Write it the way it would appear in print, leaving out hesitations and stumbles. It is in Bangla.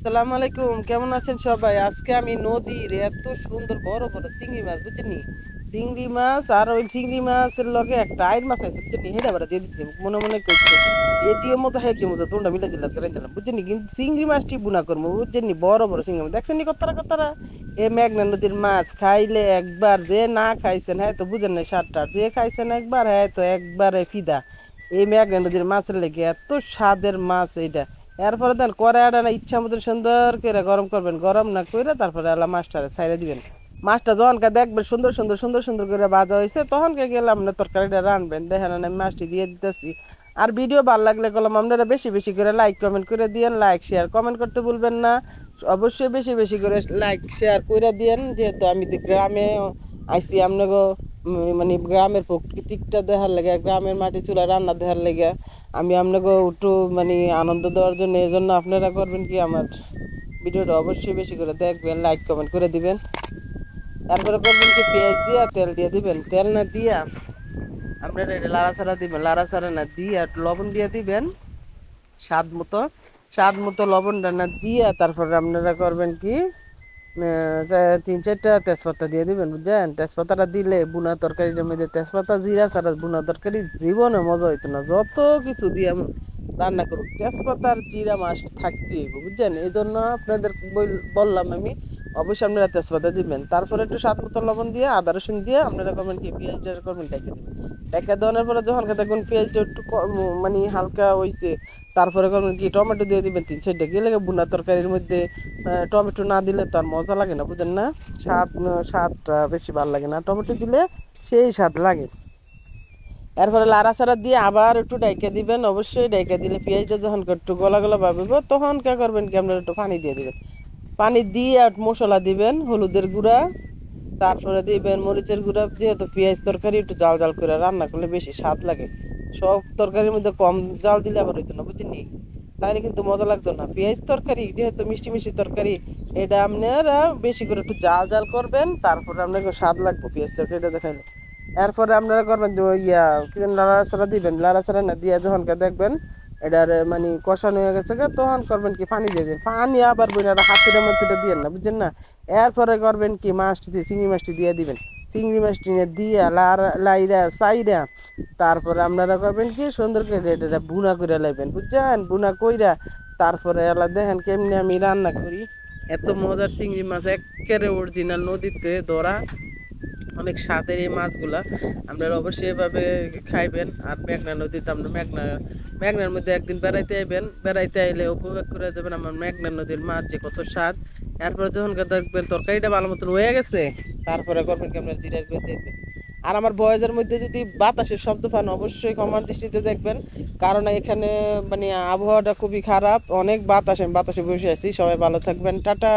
আসসালামু আলাইকুম, কেমন আছেন সবাই? আজকে আমি নদীর এত সুন্দর বড় বড় চিংড়ি মাছ বুঝছেন, চিংড়ি মাছ আর ওই চিংড়ি মাছের লগে একটা আইর মাছ আছে বুঝছেন, হেডা বাড়া দিয়ে দিচ্ছি মনে মনে করছে এটিও মতো হেটিও মতো তোমরা মিলে দিলাম করে দিলাম বুঝছেন, কিন্তু চিংড়ি মাছটি বুনা করবো বুঝছেন, বড় বড় চিংড়ি মাছ দেখছেন কতটা কতটা। এ মেঘনা নদীর মাছ খাইলে একবার, যে না খাইছেন হ্যাঁ তো বুঝেন না সাতটা, যে খাইছেন একবার হ্যাঁ তো একবারে ফিদা। এই মেঘনা নদীর মাছের লেগে এত স্বাদের মাছ এইটা। এরপরে দেন কড়াইটা না ইচ্ছা মতো সুন্দর করে গরম করবেন, গরম না করে তারপরে আলা মাছটা ছাইড়ে দিবেন। মাছটা যখনকে দেখবেন সুন্দর সুন্দর সুন্দর সুন্দর করে ভাজা হয়েছে তখনকে গেলাম না তরকারিটা রানবেন, দেখেন আমি মাছটি দিয়ে দিতেছি। আর ভিডিও ভালো লাগলে কলম আপনারা বেশি বেশি করে লাইক কমেন্ট করে দিয়েন, লাইক শেয়ার কমেন্ট করতে ভুলবেন না। অবশ্যই বেশি বেশি করে লাইক শেয়ার করে দিয়েন, যেহেতু আমি গ্রামে আইসি আপনাকে মানে গ্রামের প্রকৃতিটা দেখার লেগে, গ্রামের মাটি চুলা রান্না দেখার লেগে আমি আপনাকে একটু মানে আনন্দ দেওয়ার জন্য, এই জন্য আপনারা করবেন কি আমার ভিডিওটা অবশ্যই বেশি করে দেখবেন, লাইক কমেন্ট করে দিবেন। তারপরে করবেন কি পেঁয়াজ দিয়া তেল দিয়ে দিবেন, তেল না দিয়া আপনারা এটা লাড়াচাড়া দিবেন, লাড়াচাড়া না দিয়ে একটু লবণ দিয়ে দিবেন স্বাদ মতো। স্বাদ মতো লবণটা না দিয়া তারপরে আপনারা করবেন কি তিন চারটা তেজপাতা দিয়ে দিবেন বুঝছেন। তেজপাতাটা দিলে বুনা তরকারিটার মধ্যে তেজপাতা জিরা ছাড়া বুনা তরকারি জীবনে মজা হইতো না, যত কিছু দিয়ে রান্না করুক তেজপাতা আর জিরা মাস্ট থাকতেই হইব বুঝছেন। এই জন্য আপনাদের বললাম আমি, অবশ্যই আপনারা তেজপাতা দিবেন। তারপরে একটু স্বাদ মতো লবণ দিয়ে আদা রসুন দিয়ে আপনারা করবেন কি পেঁয়াজটা করবেন ডেকে দিবেন। ডেকে দেওয়ার পরে যখন দেখবেন পেঁয়াজটা একটু মানে হালকা হয়েছে তারপরে করবেন কি টমেটো দিয়ে দিবেন তিন চারটে, গেলে বুনা তরকারির মধ্যে টমেটো না দিলে তো আর মজা লাগে না বুঝেন না, স্বাদটা বেশি ভালো লাগে না, টমেটো দিলে সেই স্বাদ লাগে। এরপরে লাড়াচাড়া দিয়ে আবার একটু ডাইকা দিবেন, অবশ্যই ডাইকা দিলে পেঁয়াজটা যখন একটু গলা গলা ভাবিব তখন কে করবেন কি আপনারা একটু পানি দিয়ে দিবেন। পানি দিয়ে আর মশলা দিবেন, হলুদের গুঁড়া, তারপরে দিবেন মরিচের গুঁড়া, যেহেতু পেঁয়াজ তরকারি একটু জাল জাল করে রান্না করলে বেশি স্বাদ লাগে। সব তরকারির মধ্যে কম জাল দিলে আবার হইতো না বুঝলি, তাহলে কিন্তু মজা লাগতো না। পেঁয়াজ তরকারি যেহেতু মিষ্টি মিষ্টি তরকারি, এটা আপনারা বেশি করে একটু জাল জাল করবেন, তারপরে আপনাকে স্বাদ লাগবে পেঁয়াজ তরকারিটা দেখাইলে। এরপরে আপনারা করবেন যে কি যেন লাড়াচাড়া দিবেন, লাড়াচাড়া না দিয়ে যখনকে দেখবেন এটার মানে কষানো হয়ে গেছে তখন করবেন কি পানি দিয়ে দিন, পানি আবার বইনারা হাতের মধ্যে দিয়েন না বুঝছেন না। এরপরে করবেন কি মাছটি দিয়ে চিংড়ি মাছটি দিয়ে দিবেন, চিংড়ি মাছটি দিয়ে লাইরা সাইরা তারপরে আপনারা করবেন কি সুন্দর করে এটা বুনা করে লাইবেন বুঝছেন, বুনা কইরা তারপরে এলা দেখেন কেমনি আমি রান্না করি। এত মজার চিংড়ি মাছ একেবারে অরিজিনাল নদীতে ধরা, অনেক স্বাদের এই মাছগুলা। আপনারা অবশ্যই এভাবে খাইবেন। আর মেঘনা নদীতে আমরা মেঘনার মধ্যে একদিন বেড়াইতে আইবেন, বেড়াইতে আইলে উপভোগ করে দেবেন আমার মেঘনা নদীর মাছ যে কত স্বাদ। এরপরে যখন দেখবেন তরকারিটা ভালো মতন হয়ে গেছে তারপরে করবেন কি আপনার জিরার গুঁড়ো দিয়ে দিবেন। আর আমার ভয়েসের মধ্যে যদি বাতাসের শব্দ পান অবশ্যই ক্ষমার দৃষ্টিতে দেখবেন, কারণ এখানে মানে আবহাওয়াটা খুবই খারাপ, অনেক বাতাস, আমি বাতাসে বসে আছি। সবাই ভালো থাকবেন, টাটা।